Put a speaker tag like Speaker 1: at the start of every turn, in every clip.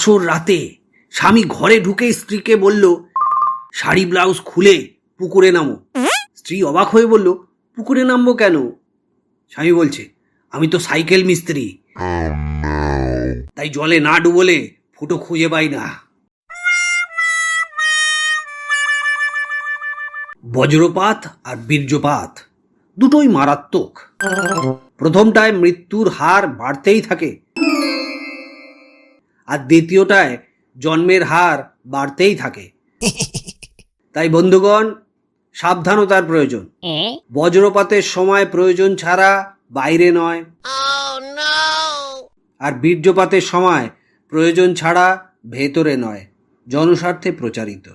Speaker 1: বাছর রাতে স্বামী ঘরে ঢুকে স্ত্রীকে বলল, শাড়ি ব্লাউজ খুলে পুকুরে নামো। স্ত্রী অবাক হয়ে বলল, পুকুরে নামবো কেন? স্বামী বলছে, আমি তো সাইকেল মিস্ত্রি, তাই জলে না ডুবলে ফুটো খুঁজে পাই না। বজ্রপাত আর বীর্যপাত দুটোই মারাত্মক। প্রথমটায় মৃত্যুর হার বাড়তেই থাকে, আর দ্বিতীয়টায় জন্মের হার বাড়তেই থাকে। তাই বন্ধুগণ, সাবধানতার প্রয়োজন। বজ্রপাতের সময় প্রয়োজন ছাড়া বাইরে নয়, আর বীর্যপাতের সময় প্রয়োজন ছাড়া ভেতরে নয়। জনস্বার্থে প্রচারিত।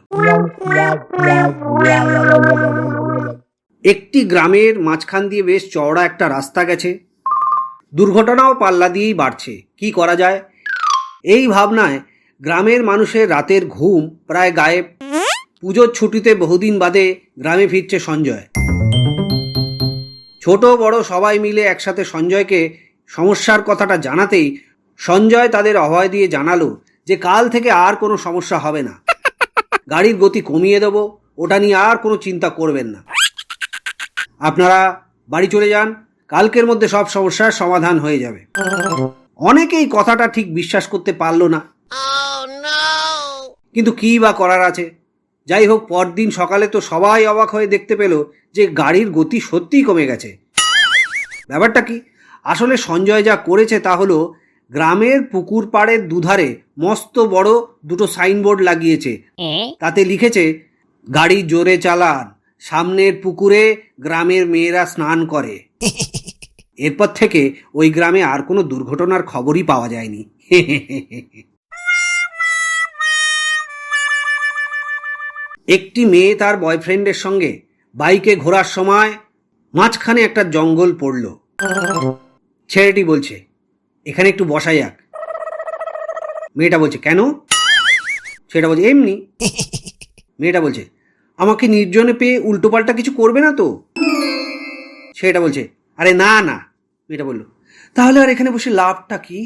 Speaker 1: একটি গ্রামের মাঝখান দিয়ে বেশ চওড়া একটা রাস্তা গেছে। দুর্ঘটনাও পাল্লা দিয়েই বাড়ছে। কি করা যায়? এই ভাবনায় গ্রামের মানুষের রাতের ঘুম প্রায় গায়েব। পুজোর ছুটিতে বহুদিন বাদে গ্রামে ফিরছে সঞ্জয়। ছোট বড় সবাই মিলে একসাথে সঞ্জয়কে সমস্যার কথাটা জানাতেই সঞ্জয় তাদের অভয় দিয়ে জানালো যে কাল থেকে আর কোনো সমস্যা হবে না। গাড়ির গতি কমিয়ে দেবো, ওটা নিয়ে আর কোনো চিন্তা করবেন না। আপনারা বাড়ি চলে যান, কালকের মধ্যে সব সমস্যার সমাধান হয়ে যাবে। অনেকেই কথাটা ঠিক বিশ্বাস করতে পারলো না, কিন্তু কী বা করার আছে। যাই হোক, পরদিন সকালে তো সবাই অবাক হয়ে দেখতে পেল যে গাড়ির গতি সত্যিই কমে গেছে। ব্যাপারটা কি? আসলে সঞ্জয় যা করেছে তা হলো গ্রামের পুকুর পাড়ের দুধারে মস্ত বড় দুটো সাইনবোর্ড লাগিয়েছে। তাতে লিখেছে, গাড়ি জোরে চালান, সামনের পুকুরে গ্রামের মেয়েরা স্নান করে। এরপর থেকে ওই গ্রামে আর কোনো দুর্ঘটনার খবরই পাওয়া যায়নি। একটি মেয়ে তার বয়ফ্রেন্ডের সঙ্গে বাইকে ঘোরার সময় মাঝখানে একটা জঙ্গল পড়ল। ছেলেটি বলছে, এখানে একটু বসা যাক। মেয়েটা বলছে, কেন? ছেলেটা বলছে, এমনি। মেয়েটা বলছে, আমাকে নির্জনে পেয়ে উল্টোপাল্টা কিছু করবে না তো? ছেলেটা বলছে, আরে না না। মেয়েটা বলল, তাহলে আর এখানে বসে লাভটা কি?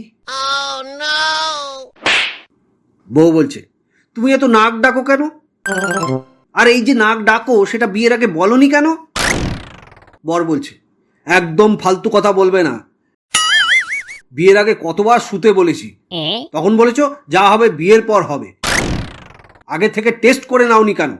Speaker 1: বউ বলছে, তুমি এত নাক ডাকো কেন? আর এই যে নাক ডাকো, সেটা বিয়ের আগে বলনি কেন? বর বলছে, একদম ফালতু কথা বলবে না। বিয়ের আগে কতবার শুতে বলেছি, তখন বলেছো যা হবে বিয়ের পর হবে। আগে থেকে টেস্ট করে নাওনি কেন?